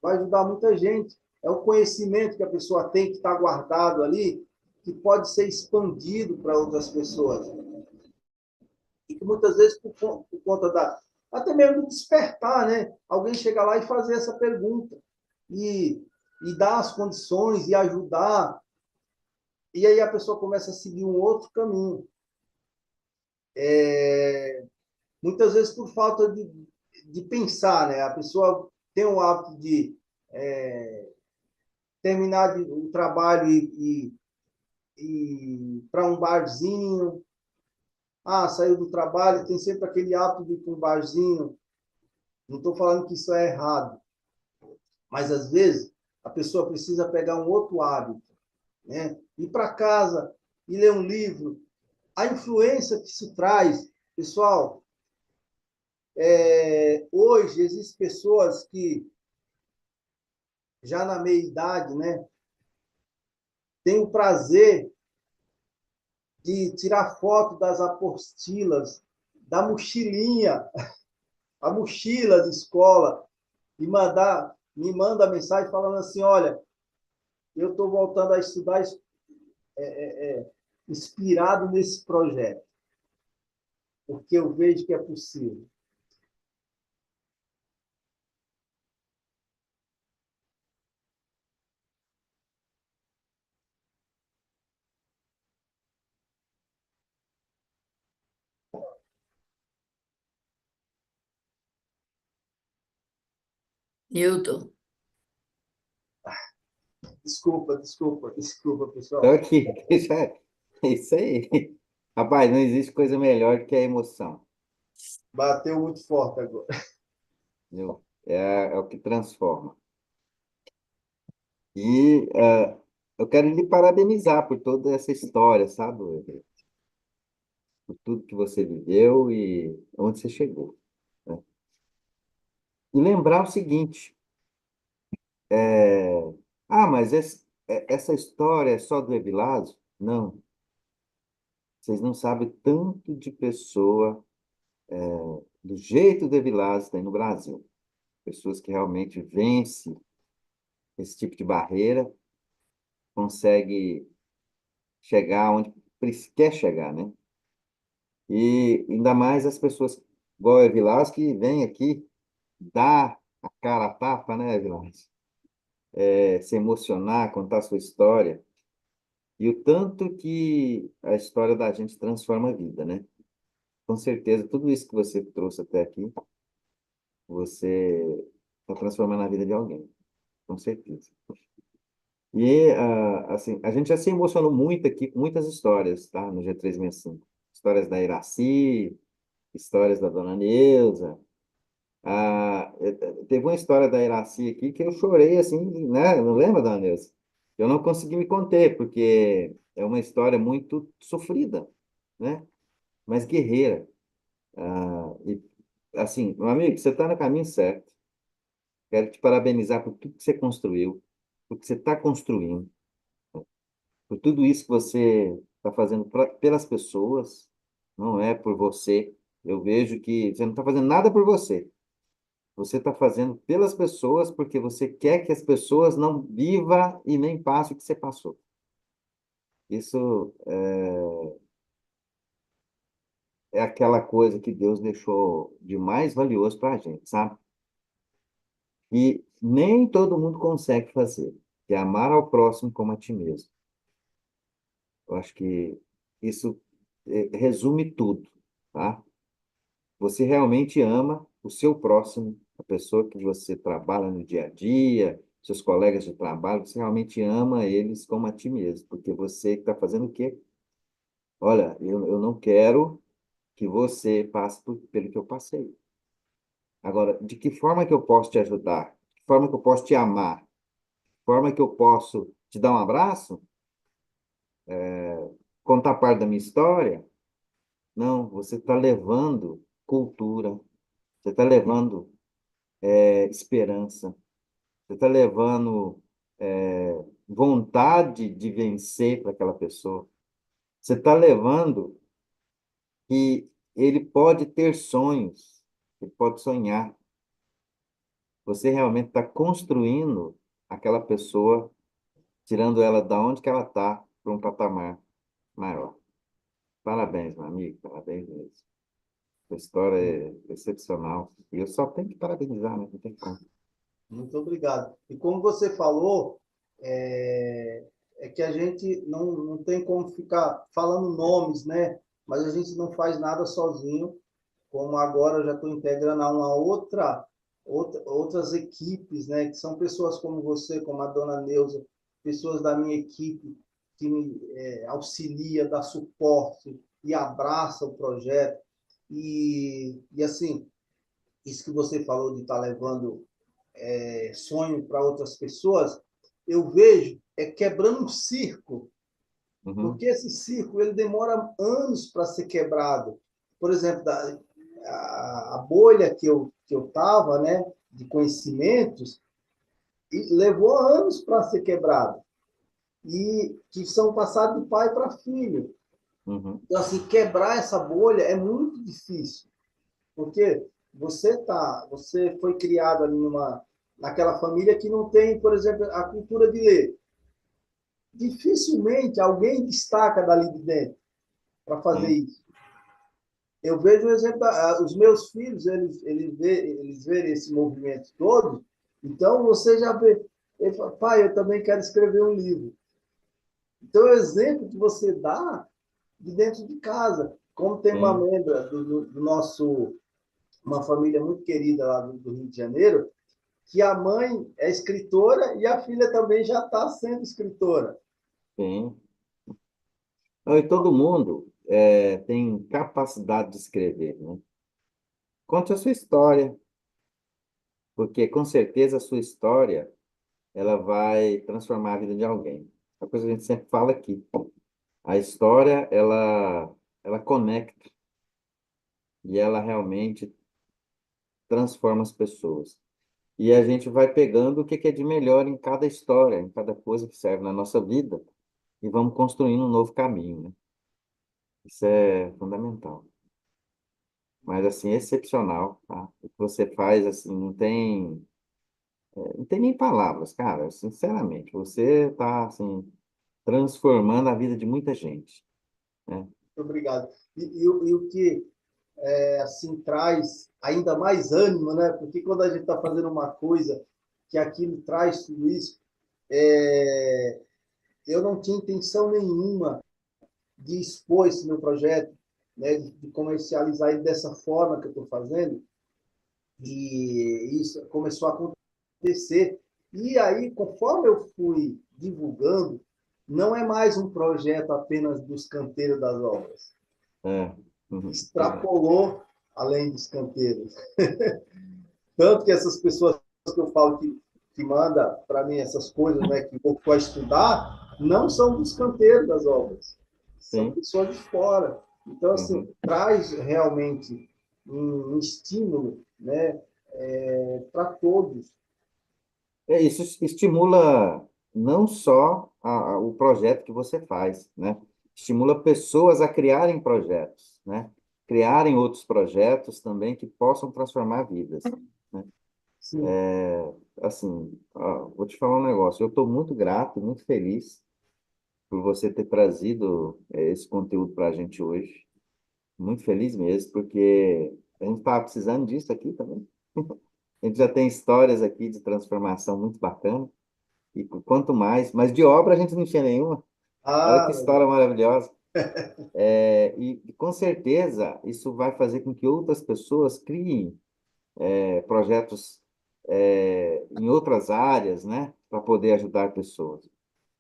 Vai ajudar muita gente. É o conhecimento que a pessoa tem que está guardado ali, que pode ser expandido para outras pessoas. E que muitas vezes, por conta até mesmo do despertar, né? Alguém chega lá e fazer essa pergunta. E, e dar as condições e ajudar. E aí a pessoa começa a seguir um outro caminho. Muitas vezes por falta de pensar, né? A pessoa tem o hábito de terminar o trabalho e para um barzinho. Ah, saiu do trabalho, tem sempre aquele hábito de ir para um barzinho. Não estou falando que isso é errado, mas às vezes a pessoa precisa pegar um outro hábito, né? Ir para casa e ler um livro. A influência que isso traz, pessoal, hoje existem pessoas que já na meia idade, né, têm o prazer de tirar foto das apostilas, da mochilinha, a mochila de escola, e me manda mensagem falando assim, olha, eu estou voltando a estudar inspirado nesse projeto, porque eu vejo que é possível. Newton. Desculpa, Então, pessoal. aqui, é isso aí. Rapaz, não existe coisa melhor do que a emoção. Bateu muito forte agora. Entendeu? É o que transforma. E eu quero lhe parabenizar por toda essa história, sabe? Por tudo que você viveu e onde você chegou, né? E lembrar o seguinte, é, mas essa história é só do Evilásio? Não, vocês não sabem tanto de pessoa do jeito do Evilásio tem no Brasil. Pessoas que realmente vencem esse tipo de barreira, conseguem chegar onde quer chegar, né? E ainda mais as pessoas igual o Evilásio que vem aqui, dá a cara a tapa, né, Evilásio? Se emocionar, contar a sua história. E o tanto que a história da gente transforma a vida, né? Com certeza, tudo isso que você trouxe até aqui, você está transformando a vida de alguém, com certeza. E, assim, a gente já se emocionou muito aqui com muitas histórias, tá? No G365. Histórias da Iraci, histórias da Dona Neuza. Teve uma história da Iraci aqui que eu chorei, assim, né? Não lembra, Dona Neuza? Eu não consegui me conter, porque é uma história muito sofrida, né? Mas guerreira. E, assim, meu amigo, você está no caminho certo. Quero te parabenizar por tudo que você construiu, por que você está construindo, por tudo isso que você está fazendo pelas pessoas, não é por você. Eu vejo que você não está fazendo nada por você. Você está fazendo pelas pessoas porque você quer que as pessoas não vivam e nem passem o que você passou. Isso é aquela coisa que Deus deixou de mais valioso para a gente, sabe? E nem todo mundo consegue fazer, que é amar ao próximo como a ti mesmo. Eu acho que isso resume tudo, tá? Você realmente ama o seu próximo, a pessoa que você trabalha no dia a dia, seus colegas de trabalho, você realmente ama eles como a ti mesmo, porque você está fazendo o quê? Olha, eu não quero que você passe pelo que eu passei. Agora, de que forma que eu posso te ajudar? De que forma que eu posso te amar? De que forma que eu posso te dar um abraço? Contar parte da minha história? Não, você está levando cultura, você está levando esperança, você está levando vontade de vencer para aquela pessoa. Você está levando que ele pode ter sonhos, ele pode sonhar. Você realmente está construindo aquela pessoa, tirando ela da onde que ela está para um patamar maior. Parabéns, meu amigo, parabéns mesmo. A história é excepcional. E eu só tenho que parabenizar, né? Não tem como. Muito obrigado. E como você falou, é que a gente não tem como ficar falando nomes, né? Mas a gente não faz nada sozinho, como agora eu já estou integrando a uma outras equipes, né? Que são pessoas como você, como a dona Neuza, pessoas da minha equipe que me auxilia, dá suporte e abraça o projeto. E assim, isso que você falou de estar levando sonho para outras pessoas, eu vejo quebrando um circo, Uhum, porque esse circo ele demora anos para ser quebrado. Por exemplo, a bolha que eu estava, né, de conhecimentos, e levou anos para ser quebrado, e que são passados de pai para filho. uhum, Então, assim, quebrar essa bolha é muito difícil. Porque você foi criado ali naquela família que não tem, por exemplo, a cultura de ler. Dificilmente alguém destaca dali de dentro para fazer sim, isso. Eu vejo o exemplo, os meus filhos, eles verem esse movimento todo, então você já vê, ele fala, pai, eu também quero escrever um livro. Então, é o exemplo que você dá de dentro de casa. Como tem uma sim. membra do nosso, uma família muito querida lá do Rio de Janeiro, que a mãe é escritora e a filha também já está sendo escritora. Sim. Não, e todo mundo tem capacidade de escrever, né? Conte a sua história, porque com certeza a sua história ela vai transformar a vida de alguém. É a coisa que a gente sempre fala aqui. A história, ela conecta e ela realmente transforma as pessoas. E a gente vai pegando o que que é de melhor em cada história, em cada coisa que serve na nossa vida, e vamos construindo um novo caminho, né? Isso é fundamental. Mas, assim, excepcional, tá? O que você faz, assim, não tem nem palavras, cara. Sinceramente, você está, assim, transformando a vida de muita gente, né? Muito obrigado. E o que assim traz ainda mais ânimo, né? Porque quando a gente está fazendo uma coisa que aquilo traz tudo isso, é, eu não tinha intenção nenhuma de expor esse meu projeto, né? De comercializar ele dessa forma que eu estou fazendo, e isso começou a acontecer. E aí, conforme eu fui divulgando, não é mais um projeto apenas dos canteiros das obras, É, verdade. extrapolou além dos canteiros. Tanto que essas pessoas que eu falo que manda para mim essas coisas, né, que eu vou estudar, não são dos canteiros das obras, são Sim. pessoas de fora. Então, assim, Uhum. traz realmente um estímulo, né, para todos. Isso estimula não só o projeto que você faz, né? Estimula pessoas a criarem projetos, né? Criarem outros projetos também que possam transformar vidas, né? Sim. Assim, ó, vou te falar um negócio. Eu estou muito grato, muito feliz por você ter trazido esse conteúdo para a gente hoje. Muito feliz mesmo, porque a gente estava precisando disso aqui também. A gente já tem histórias aqui de transformação muito bacana. E quanto mais, mas de obra a gente não tinha nenhuma. Olha que Ah, história maravilhosa. E com certeza isso vai fazer com que outras pessoas criem projetos em outras áreas, né, para poder ajudar pessoas.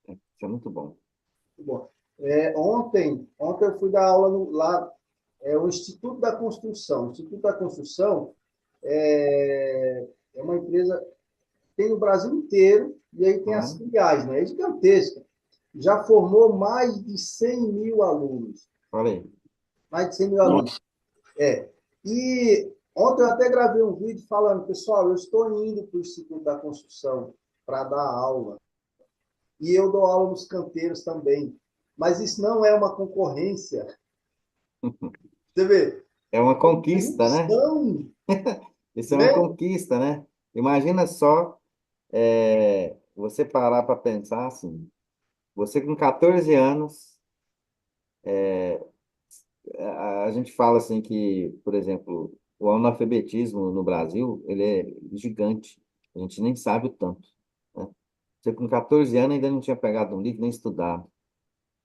Isso é muito bom. bom. Ontem eu fui dar aula lá, o Instituto da Construção. O Instituto da Construção é uma empresa tem no Brasil inteiro, e aí tem as Uhum. filiais, né? É gigantesca. Já formou mais de 100 mil alunos. Olha aí. Mais de 100 mil alunos. É. E ontem eu até gravei um vídeo falando, pessoal, eu estou indo para o Instituto da Construção para dar aula. E eu dou aula nos canteiros também. Mas isso não é uma concorrência. Você vê, É uma é uma conquista, né? junção, Isso é uma né? conquista, né? Imagina só você parar para pensar assim, você com 14 anos, a gente fala assim que, por exemplo, o analfabetismo no Brasil, ele é gigante. A gente nem sabe o tanto, né? Você com 14 anos ainda não tinha pegado um livro nem estudado.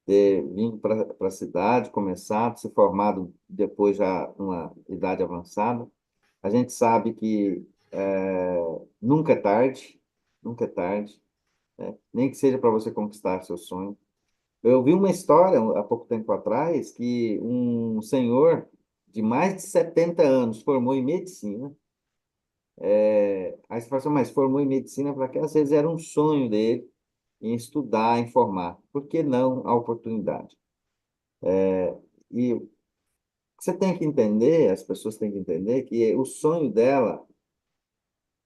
Ter vindo para a cidade, começado, se formado depois já numa idade avançada. A gente sabe que nunca é tarde, nunca é tarde, né? Nem que seja para você conquistar seu sonho. Eu vi uma história há pouco tempo atrás que um senhor de mais de 70 anos formou em medicina. Aí você fala assim, mas formou em medicina para quê? Às vezes era um sonho dele em estudar, em formar. Por que não a oportunidade? E você tem que entender, as pessoas têm que entender que o sonho dela,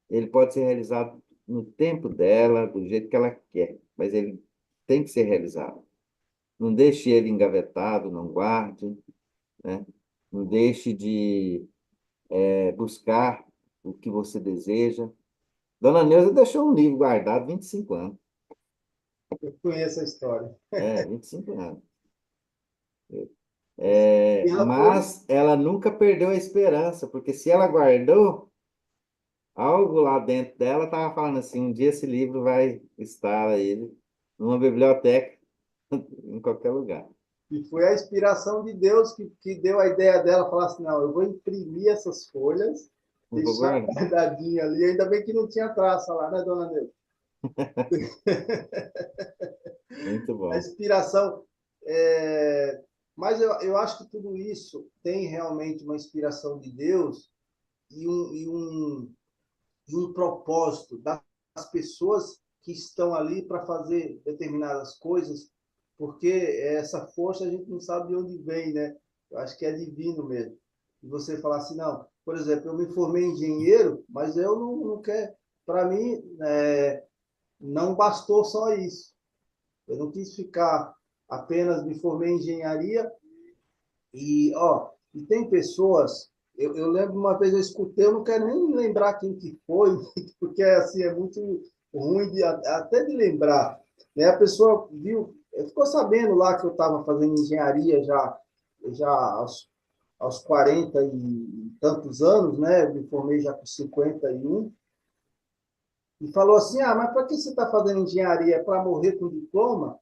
ele pode ser realizado no tempo dela, do jeito que ela quer, mas ele tem que ser realizado. Não deixe ele engavetado, não guarde, né? Não deixe de buscar o que você deseja. Dona Neuza deixou um livro guardado 25 anos. Eu conheço a história. 25 anos. E ela foi, Mas ela nunca perdeu a esperança, porque se ela guardou, algo lá dentro dela estava falando assim, um dia esse livro vai estar aí numa biblioteca, em qualquer lugar. e foi a inspiração de Deus que deu a ideia dela, falar assim, não, eu vou imprimir essas folhas, Não vou deixar guardar. guardadinha ali, ainda bem que não tinha traça lá, né, dona Neuza? Muito A bom. inspiração, é... mas eu acho que tudo isso tem realmente uma inspiração de Deus, e um propósito das pessoas que estão ali para fazer determinadas coisas, porque essa força a gente não sabe de onde vem, né? Eu acho que é divino mesmo. E você falar assim, não, por exemplo, eu me formei engenheiro, mas eu não quero, para mim, não bastou só isso. Eu não quis ficar apenas me formei em engenharia e tem pessoas, eu lembro uma vez eu escutei, eu não quero nem lembrar quem que foi, porque assim é muito ruim até de lembrar. Né? A pessoa viu, ficou sabendo lá que eu estava fazendo engenharia já aos 40 e tantos anos, né? Eu me formei já com 51, e falou assim: ah, mas para que você está fazendo engenharia? É para morrer com diploma?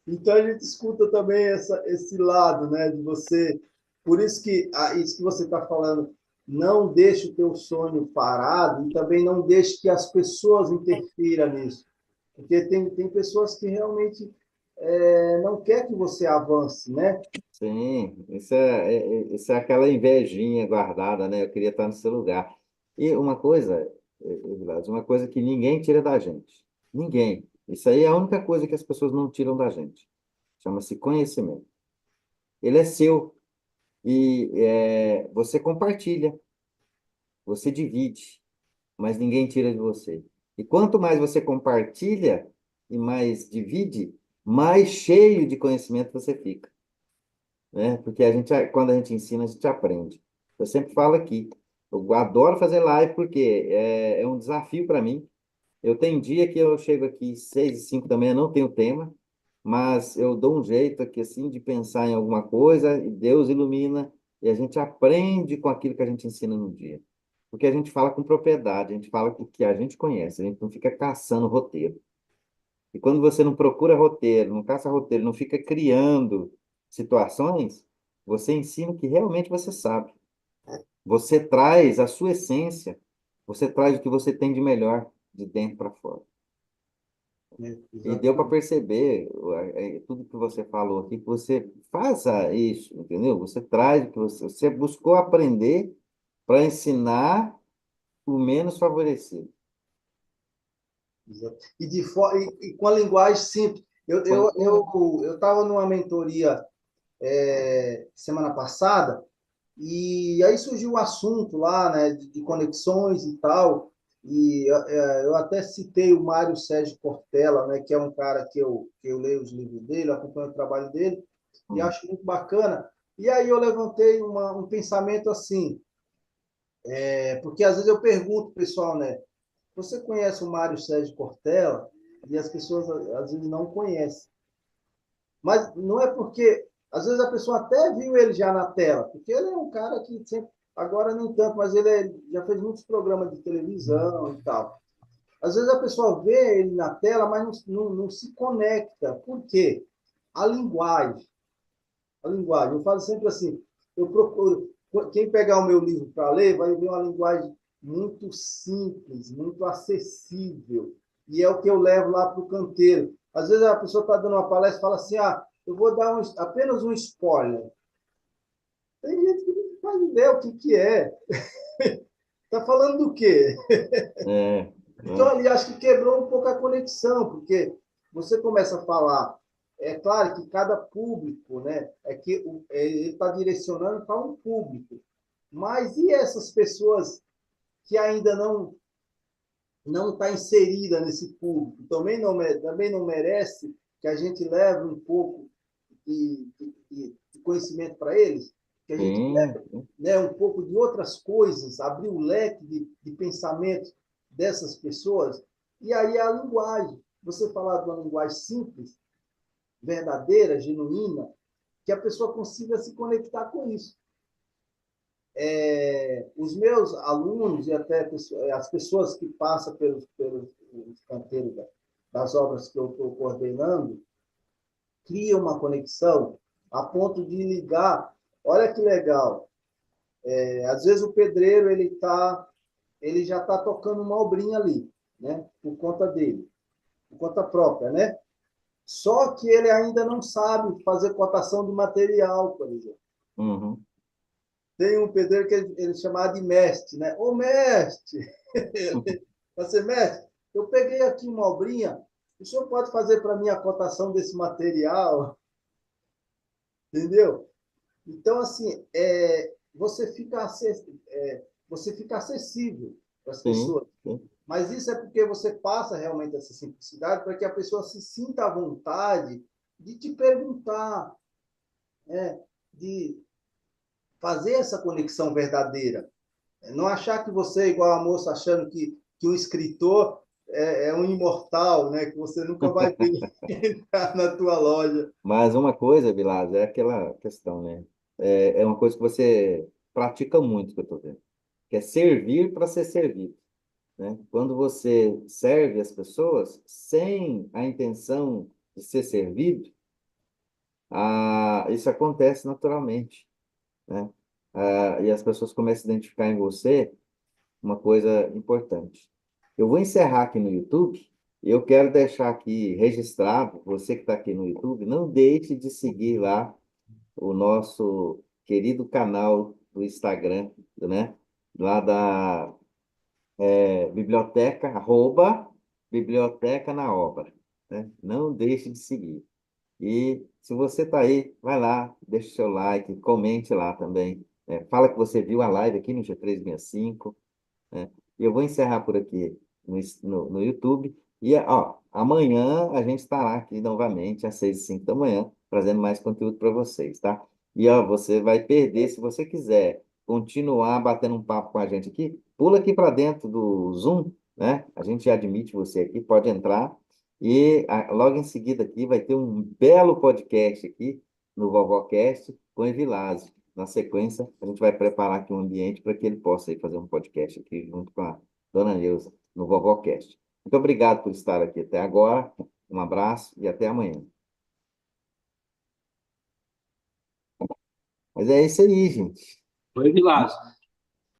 Então a gente escuta também esse lado, né, de você. Por isso que isso que você está falando, não deixe o teu sonho parado e também não deixe que as pessoas interfiram nisso, porque tem pessoas que realmente não quer que você avance, né? Sim, isso é aquela invejinha guardada, né? Eu queria estar no seu lugar. E uma coisa, Vilas, uma coisa que ninguém tira da gente. Ninguém. Isso aí é a única coisa que as pessoas não tiram da gente. Chama-se conhecimento. Ele é seu e você compartilha, você divide, mas ninguém tira de você. E quanto mais você compartilha e mais divide, mais cheio de conhecimento você fica, né? Porque quando a gente ensina, a gente aprende. Eu sempre falo aqui, eu adoro fazer live porque é um desafio para mim. Eu tenho dia que eu chego aqui 6 e 5 da manhã, não tenho tema, mas eu dou um jeito aqui assim de pensar em alguma coisa e Deus ilumina e a gente aprende com aquilo que a gente ensina no dia. Porque a gente fala com propriedade, a gente fala com o que a gente conhece, a gente não fica caçando roteiro. E quando você não procura roteiro, não caça roteiro, não fica criando situações, você ensina o que realmente você sabe. Você traz a sua essência, você traz o que você tem de melhor de dentro para fora. E deu para Exatamente. perceber tudo que você falou aqui, que você faça isso, entendeu? Você traz o que você buscou aprender para ensinar o menos favorecido. E com a linguagem simples. Eu estava numa mentoria semana passada, e aí surgiu um assunto lá, né, de conexões e tal, e eu até citei o Mário Sérgio Cortella, né, que é um cara que eu leio os livros dele, acompanho o trabalho dele, e Hum, acho muito bacana. E aí eu levantei um pensamento assim, porque às vezes eu pergunto, pessoal, né, você conhece o Mário Sérgio Cortella? E as pessoas às vezes não conhecem. Mas não é porque, às vezes a pessoa até viu ele já na tela, porque ele é um cara que sempre, agora nem tanto, mas já fez muitos programas de televisão e tal. Às vezes a pessoa vê ele na tela, mas não se conecta. Por quê? A linguagem. A linguagem. Eu falo sempre assim, eu procuro, quem pegar o meu livro para ler vai ver uma linguagem muito simples, muito acessível. E é o que eu levo lá para o canteiro. Às vezes a pessoa está dando uma palestra e fala assim, eu vou dar apenas um spoiler. Tem gente que não faz ideia o que é. Está falando do quê? é, Então, né? ali, acho que quebrou um pouco a conexão, porque você começa a falar. É claro que cada público, né, ele está direcionando para um público. Mas e essas pessoas que ainda não está inserida nesse público? Também não merece que a gente leve um pouco de conhecimento para eles? Que a gente Sim, leve, né, um pouco de outras coisas, abrir o leque de pensamento dessas pessoas? E aí a linguagem. Você falar de uma linguagem simples, verdadeira, genuína, que a pessoa consiga se conectar com isso. Os meus alunos e até as pessoas que passam pelos canteiros das obras que eu estou coordenando, criam uma conexão a ponto de ligar. Olha que legal. Às vezes o pedreiro ele já está tocando uma obrinha ali, né? Por conta dele, por conta própria, né? Só que ele ainda não sabe fazer cotação de material, por exemplo. uhum. Tem um pedreiro que ele chamava de mestre, né? Ô, mestre! Você, mestre, eu peguei aqui uma obrinha, o senhor pode fazer para mim a cotação desse material? Entendeu? Então, assim, você fica acessível para as Sim, pessoas. sim, Mas isso é porque você passa realmente essa simplicidade para que a pessoa se sinta à vontade de te perguntar, né? De fazer essa conexão verdadeira. Não achar que você é igual a moça achando que um escritor é um imortal, né? Que você nunca vai ter entrar na tua loja. mas uma coisa, Vilas, é aquela questão, né? É uma coisa que você pratica muito, que eu estou vendo, que é servir para ser servido, né? Quando você serve as pessoas sem a intenção de ser servido, isso acontece naturalmente, né? E as pessoas começam a identificar em você uma coisa importante. Eu vou encerrar aqui no YouTube. E eu quero deixar aqui registrado, você que está aqui no YouTube, não deixe de seguir lá o nosso querido canal do Instagram, né? Lá da biblioteca, biblioteca na obra, né? Não deixe de seguir. E se você está aí, vai lá, deixa o seu like, comente lá também. Fala que você viu a live aqui no G365, né? E eu vou encerrar por aqui no YouTube. E, ó, amanhã a gente estará aqui novamente, às 6h05 da manhã, trazendo mais conteúdo para vocês, tá? E, ó, você vai perder, se você quiser continuar batendo um papo com a gente aqui, pula aqui para dentro do Zoom, né? A gente admite você aqui, pode entrar. E logo em seguida aqui vai ter um belo podcast aqui no VovoCast com o Evilásio. Na sequência, a gente vai preparar aqui um ambiente para que ele possa aí fazer um podcast aqui junto com a Dona Neuza no VovoCast. Muito obrigado por estar aqui até agora. Um abraço e até amanhã. Mas é isso aí, gente. Oi, Vilas.